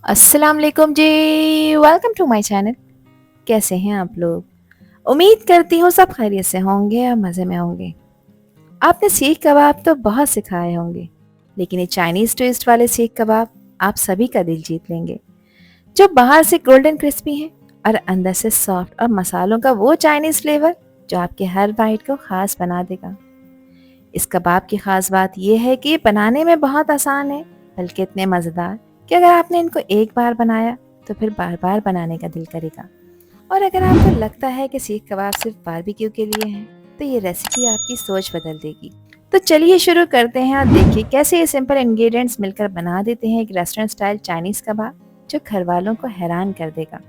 अस्सलाम वालेकुम जी। Welcome to my channel. कैसे हैं आप लोग? उम्मीद करती हूँ सब खैरियत से होंगे और मज़े में होंगे। आपने सीख कबाब तो बहुत सिखाए होंगे, लेकिन ये चाइनीज़ ट्विस्ट वाले सीख कबाब आप सभी का दिल जीत लेंगे। जो बाहर से गोल्डन क्रिस्पी हैं और अंदर से सॉफ्ट और मसालों का वो चाइनीज़ फ्लेवर जो आपके हर बाइट को ख़ास बना देगा। इस कबाब की ख़ास बात यह है कि ये बनाने में बहुत आसान है, बल्कि इतने मज़ेदार कि अगर आपने इनको एक बार बनाया तो फिर बार बार बनाने का दिल करेगा। और अगर आपको लगता है कि सीख कबाब सिर्फ बारबेक्यू के लिए हैं, तो ये रेसिपी आपकी सोच बदल देगी। तो चलिए शुरू करते हैं और देखिए कैसे ये सिंपल इंग्रेडिएंट्स मिलकर बना देते हैं एक रेस्टोरेंट स्टाइल चाइनीज़ कबाब जो घर वालों को हैरान कर देगा।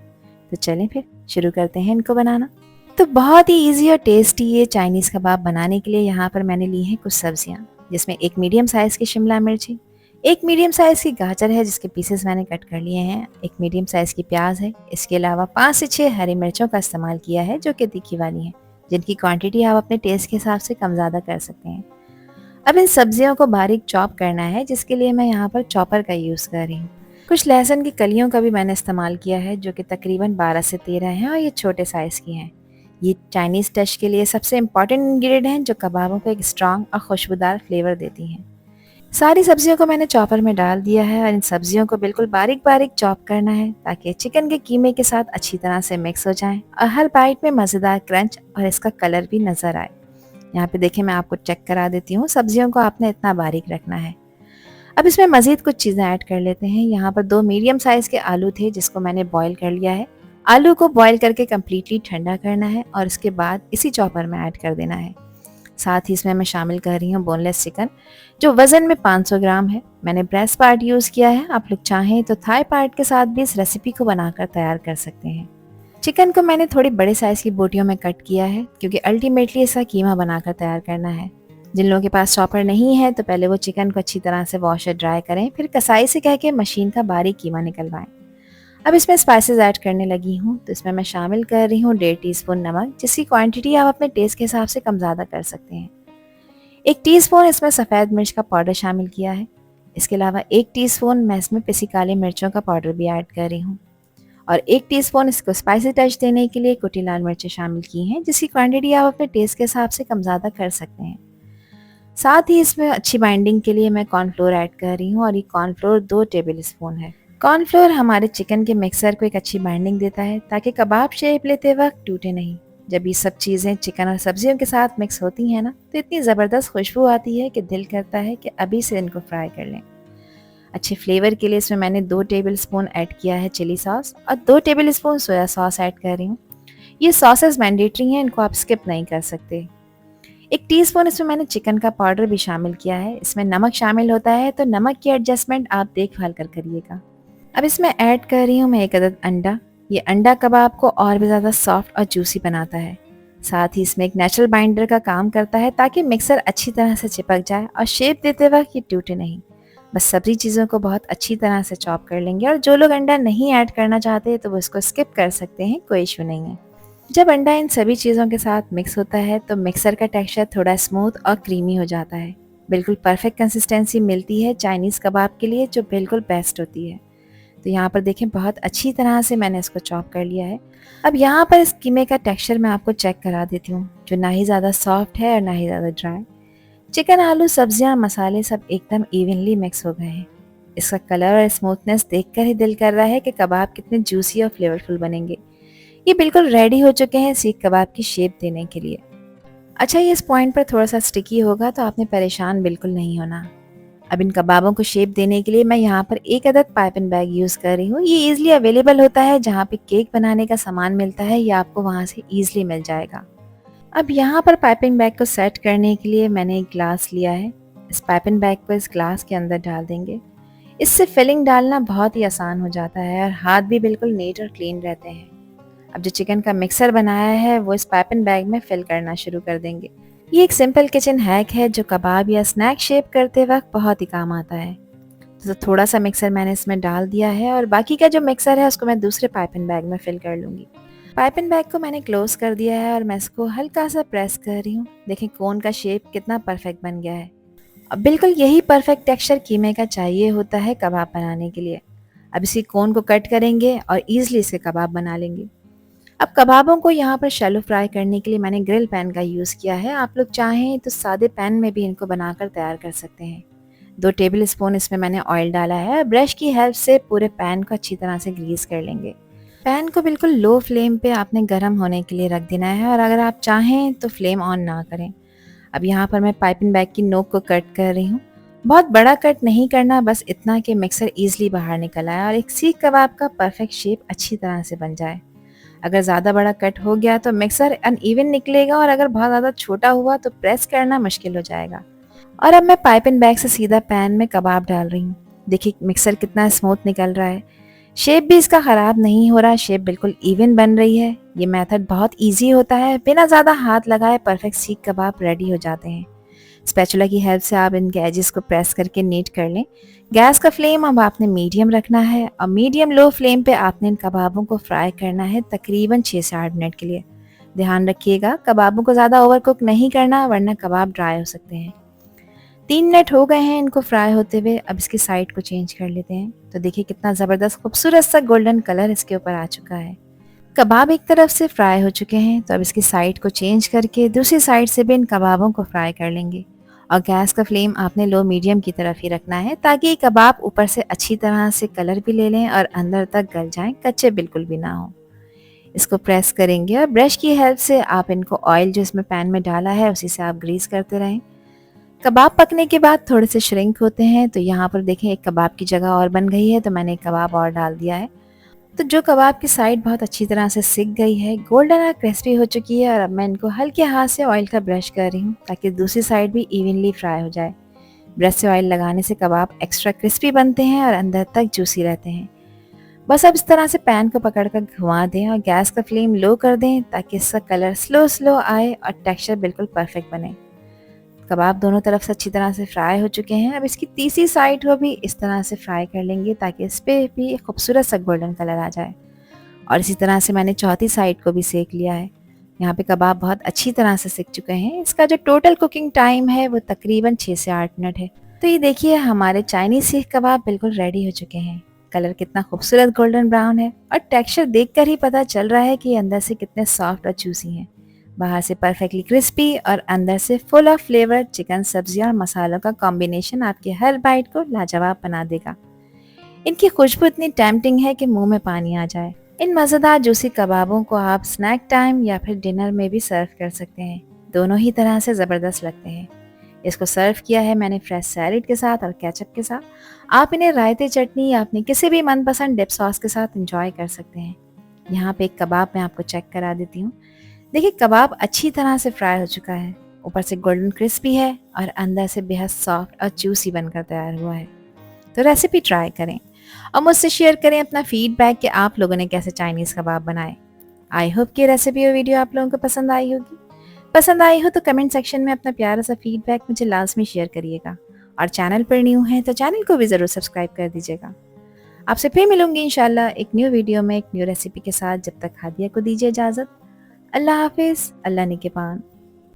तो चलें फिर शुरू करते हैं इनको बनाना। तो बहुत ही इजी और टेस्टी ये चाइनीज़ कबाब बनाने के लिए यहाँ पर मैंने ली हैं कुछ सब्जियाँ, जिसमें एक मीडियम साइज़ की शिमला मिर्ची, एक मीडियम साइज़ की गाजर है जिसके पीसेस मैंने कट कर लिए हैं, एक मीडियम साइज़ की प्याज है। इसके अलावा 5 से 6 हरी मिर्चों का इस्तेमाल किया है जो कि तीखी वाली हैं, जिनकी क्वांटिटी आप अपने टेस्ट के हिसाब से कम ज़्यादा कर सकते हैं। अब इन सब्जियों को बारीक चॉप करना है, जिसके लिए मैं यहाँ पर चॉपर का यूज़ कर रही हूँ। कुछ लहसुन की कलियों का भी मैंने इस्तेमाल किया है जो कि तकरीबन 12 से 13 हैं और ये छोटे साइज़ की हैं। ये चाइनीज़ डिश के लिए सबसे इम्पॉर्टेंट इंग्रेडिएंट हैं जो कबाबों को एक स्ट्रॉन्ग और खुशबूदार फ्लेवर देती हैं। सारी सब्जियों को मैंने चॉपर में डाल दिया है और इन सब्जियों को बिल्कुल बारीक बारीक चॉप करना है ताकि चिकन के कीमे के साथ अच्छी तरह से मिक्स हो जाएं और हर बाइट में मज़ेदार क्रंच और इसका कलर भी नज़र आए। यहाँ पे देखिए मैं आपको चेक करा देती हूँ, सब्जियों को आपने इतना बारीक रखना है। अब इसमें मज़ीद कुछ चीज़ें ऐड कर लेते हैं। यहाँ पर 2 मीडियम साइज़ के आलू थे जिसको मैंने बॉईल कर लिया है। आलू को बॉईल करके कम्प्लीटली ठंडा करना है और इसके बाद इसी चॉपर में ऐड कर देना है। साथ ही इसमें मैं शामिल कर रही हूँ बोनलेस चिकन, जो वज़न में 500 ग्राम है। मैंने ब्रेस्ट पार्ट यूज़ किया है, आप लोग चाहें तो थाई पार्ट के साथ भी इस रेसिपी को बनाकर तैयार कर सकते हैं। चिकन को मैंने थोड़ी बड़े साइज़ की बोटियों में कट किया है क्योंकि अल्टीमेटली इसका कीमा बनाकर तैयार करना है। जिन लोगों के पास चॉपर नहीं है तो पहले वो चिकन को अच्छी तरह से वॉश और ड्राई करें, फिर कसाई से कह के मशीन का बारीक कीमा निकलवाएं। अब इसमें स्पाइसेस ऐड करने लगी हूँ, तो इसमें मैं शामिल कर रही हूँ 1.5 टीस्पून नमक, जिसकी क्वांटिटी आप अपने टेस्ट के हिसाब से कम ज़्यादा कर सकते हैं। 1 टीस्पून इसमें सफ़ेद मिर्च का पाउडर शामिल किया है। इसके अलावा 1 टीस्पून मैं इसमें पिसी काली मिर्चों का पाउडर भी ऐड कर रही हूँ और 1 टीस्पून इसको स्पाइसी टच देने के लिए कुटी लाल मिर्चें शामिल की हैं, जिसकी क्वांटिटी आप अपने टेस्ट के हिसाब से कम ज़्यादा कर सकते हैं। साथ ही इसमें अच्छी बाइंडिंग के लिए मैं कॉर्नफ्लोर ऐड कर रही हूँ और ये कॉर्नफ्लोर 2 टेबल स्पून है। कॉर्नफ्लोर हमारे चिकन के मिक्सर को एक अच्छी बाइंडिंग देता है ताकि कबाब शेप लेते वक्त टूटे नहीं। जब ये सब चीज़ें चिकन और सब्जियों के साथ मिक्स होती हैं ना, तो इतनी ज़बरदस्त खुशबू आती है कि दिल करता है कि अभी से इनको फ्राई कर लें। अच्छे फ्लेवर के लिए इसमें मैंने 2 टेबल स्पून ऐड किया है चिली सॉस और 2 table spoon soya sauce add कर रही हूँ। ये सॉसेस मैंडेटरी हैं, इनको आप स्किप नहीं कर सकते। 1 टीस्पून इसमें मैंने चिकन का पाउडर भी शामिल किया है। इसमें नमक शामिल होता है तो नमक की एडजस्टमेंट आप देखभाल कर करिएगा। अब इसमें ऐड कर रही हूँ मैं 1 अदद अंडा। ये अंडा कबाब को और भी ज़्यादा सॉफ्ट और जूसी बनाता है। साथ ही इसमें एक नेचुरल बाइंडर का काम करता है ताकि मिक्सर अच्छी तरह से चिपक जाए और शेप देते वक्त ये टूटे नहीं। बस सभी चीज़ों को बहुत अच्छी तरह से चॉप कर लेंगे और जो लोग अंडा नहीं ऐड करना चाहते तो वो इसको स्किप कर सकते हैं, कोई इशू नहीं है। जब अंडा इन सभी चीज़ों के साथ मिक्स होता है तो मिक्सर का टेक्सचर थोड़ा स्मूथ और क्रीमी हो जाता है। बिल्कुल परफेक्ट कंसिस्टेंसी मिलती है चाइनीज़ कबाब के लिए, जो बिल्कुल बेस्ट होती है। तो यहाँ पर देखें बहुत अच्छी तरह से मैंने इसको चॉप कर लिया है। अब यहाँ पर इस कीमे का टेक्सचर मैं आपको चेक करा देती हूँ, जो ना ही ज़्यादा सॉफ्ट है और ना ही ज़्यादा ड्राई। चिकन, आलू, सब्जियाँ, मसाले सब एकदम इवनली मिक्स हो गए हैं। इसका कलर और स्मूथनेस देखकर ही दिल कर रहा है कि कबाब कितने जूसी और फ्लेवरफुल बनेंगे। ये बिल्कुल रेडी हो चुके हैं सीख कबाब की शेप देने के लिए। अच्छा, ये इस पॉइंट पर थोड़ा सा स्टिकी होगा तो आपने परेशान बिल्कुल नहीं होना। अब इन कबाबों को शेप देने के लिए मैं यहाँ पर 1 अदद पाइपिंग बैग यूज़ कर रही हूँ। ये ईजिली अवेलेबल होता है, जहाँ पे केक बनाने का सामान मिलता है ये आपको वहाँ से ईजिली मिल जाएगा। अब यहाँ पर पाइपिंग बैग को सेट करने के लिए मैंने एक ग्लास लिया है। इस पाइपिंग बैग को इस ग्लास के अंदर डाल देंगे। इससे फिलिंग डालना बहुत ही आसान हो जाता है और हाथ भी बिल्कुल नीट और क्लीन रहते हैं। अब जो चिकन का मिक्सर बनाया है वो इस पाइपिंग बैग में फिल करना शुरू कर देंगे। ये एक सिंपल किचन हैक है जो कबाब या स्नैक शेप करते वक्त बहुत ही काम आता है। तो थोड़ा सा मिक्सर मैंने इसमें डाल दिया है और बाकी का जो मिक्सर है उसको मैं दूसरे पाइपिंग बैग में फिल कर लूँगी। पाइपिंग बैग को मैंने क्लोज कर दिया है और मैं इसको हल्का सा प्रेस कर रही हूँ। देखें कोन का शेप कितना परफेक्ट बन गया है। अब बिल्कुल यही परफेक्ट टेक्सचर कीमे का चाहिए होता है कबाब बनाने के लिए। अब इसी कोन को कट करेंगे और ईजिली इसके कबाब बना लेंगे। अब कबाबों को यहाँ पर शैलो फ्राई करने के लिए मैंने ग्रिल पैन का यूज़ किया है। आप लोग चाहें तो सादे पैन में भी इनको बनाकर तैयार कर सकते हैं। 2 टेबल स्पून इसमें मैंने ऑयल डाला है। ब्रश की हेल्प से पूरे पैन को अच्छी तरह से ग्रीस कर लेंगे। पैन को बिल्कुल लो फ्लेम पे आपने गर्म होने के लिए रख देना है और अगर आप चाहें तो फ्लेम ऑन ना करें। अब यहाँ पर मैं पाइपिंग बैग की नोक को कट कर रही हूँ। बहुत बड़ा कट नहीं करना, बस इतना कि मिक्सर ईजिली बाहर निकल आए और एक सीख कबाब का परफेक्ट शेप अच्छी तरह से बन जाए। अगर ज़्यादा बड़ा कट हो गया तो मिक्सर अनइवन निकलेगा और अगर बहुत ज़्यादा छोटा हुआ तो प्रेस करना मुश्किल हो जाएगा। और अब मैं पाइपिंग बैग से सीधा पैन में कबाब डाल रही हूँ। देखिए मिक्सर कितना स्मूथ निकल रहा है। शेप भी इसका ख़राब नहीं हो रहा, शेप बिल्कुल इवन बन रही है। ये मेथड बहुत इजी होता है, बिना ज़्यादा हाथ लगाए परफेक्ट सीख कबाब रेडी हो जाते हैं। स्पैचुला की हेल्प से आप इनके एजेस को प्रेस करके नीट कर लें। गैस का फ्लेम अब आपने मीडियम रखना है और मीडियम लो फ्लेम पे आपने इन कबाबों को फ्राई करना है तकरीबन 6 से 8 मिनट के लिए। ध्यान रखिएगा कबाबों को ज़्यादा ओवर कुक नहीं करना, वरना कबाब ड्राई हो सकते हैं। 3 मिनट हो गए हैं इनको फ्राई होते हुए। अब इसकी साइड को चेंज कर लेते हैं। तो देखिए कितना ज़बरदस्त खूबसूरत सा गोल्डन कलर इसके ऊपर आ चुका है। कबाब एक तरफ से फ्राई हो चुके हैं, तो अब इसकी साइड को चेंज करके दूसरी साइड से भी इन कबाबों को फ्राई कर लेंगे। और गैस का फ्लेम आपने लो मीडियम की तरफ ही रखना है ताकि ये कबाब ऊपर से अच्छी तरह से कलर भी ले लें और अंदर तक गल जाएं, कच्चे बिल्कुल भी ना हो। इसको प्रेस करेंगे और ब्रश की हेल्प से आप इनको ऑयल जो इसमें पैन में डाला है उसी से आप ग्रीस करते रहें। कबाब पकने के बाद थोड़े से श्रिंक होते हैं, तो यहाँ पर देखें एक कबाब की जगह और बन गई है, तो मैंने एक कबाब और डाल दिया है। तो जो कबाब की साइड बहुत अच्छी तरह से सिक गई है, गोल्डन और क्रिस्पी हो चुकी है, और अब मैं इनको हल्के हाथ से ऑयल का ब्रश कर रही हूँ ताकि दूसरी साइड भी इवनली फ्राई हो जाए। ब्रश से ऑयल लगाने से कबाब एक्स्ट्रा क्रिस्पी बनते हैं और अंदर तक जूसी रहते हैं। बस अब इस तरह से पैन को पकड़कर घुमा दें और गैस का फ्लेम लो कर दें ताकि इसका कलर स्लो स्लो आए और टेक्सचर बिल्कुल परफेक्ट बने। कबाब दोनों तरफ से अच्छी तरह से फ्राई हो चुके हैं। अब इसकी तीसरी साइड को भी इस तरह से फ्राई कर लेंगे ताकि इस पर भी एक खूबसूरत सा गोल्डन कलर आ जाए। और इसी तरह से मैंने चौथी साइड को भी सेक लिया है। यहाँ पे कबाब बहुत अच्छी तरह से सिक चुके हैं। इसका जो टोटल कुकिंग टाइम है वो तकरीबन 6 से 8 मिनट है। तो ये देखिए हमारे चाइनीज सीख कबाब बिल्कुल रेडी हो चुके हैं। कलर कितना खूबसूरत गोल्डन ब्राउन है और टेक्सचर देखकर ही पता चल रहा है कि अंदर से कितने सॉफ्ट और जूसी हैं। बाहर से परफेक्टली क्रिस्पी और अंदर से फुल ऑफ फ्लेवर। चिकन, सब्जी और मसालों का कॉम्बिनेशन आपके हर बाइट को लाजवाब बना देगा। इनकी खुशबू इतनी टेम्पटिंग है कि मुंह में पानी आ जाए। इन मज़ेदार जूसी कबाबों को आप स्नैक टाइम या फिर डिनर में भी सर्व कर सकते हैं। दोनों ही तरह से ज़बरदस्त लगते हैं। इसको सर्व किया है मैंने फ्रेश सैलेड के साथ और केचप के साथ। आप इन्हें रायते, चटनी या अपने किसी भी मनपसंद डिप सॉस के साथ एंजॉय कर सकते हैं। यहाँ पे एक कबाब मैं आपको चेक करा देती हूँ। देखिए कबाब अच्छी तरह से फ्राई हो चुका है, ऊपर से गोल्डन क्रिस्पी है और अंदर से बेहद सॉफ्ट और जूसी बनकर तैयार हुआ है। तो रेसिपी ट्राई करें और मुझसे शेयर करें अपना फीडबैक कि आप लोगों ने कैसे चाइनीज़ कबाब बनाए। आई होप कि रेसिपी और वीडियो आप लोगों को पसंद आई होगी। पसंद आई हो तो कमेंट सेक्शन में अपना प्यारा सा फीडबैक मुझे लाजमी शेयर करिएगा। और चैनल पर न्यू हैं तो चैनल को भी ज़रूर सब्सक्राइब कर दीजिएगा। आपसे फिर मिलूंगी इंशाल्लाह एक न्यू वीडियो में एक न्यू रेसिपी के साथ। जब तक हादिया को दीजिए इजाज़त। अल्लाह हाफिज़, अल्लाह निगहबान।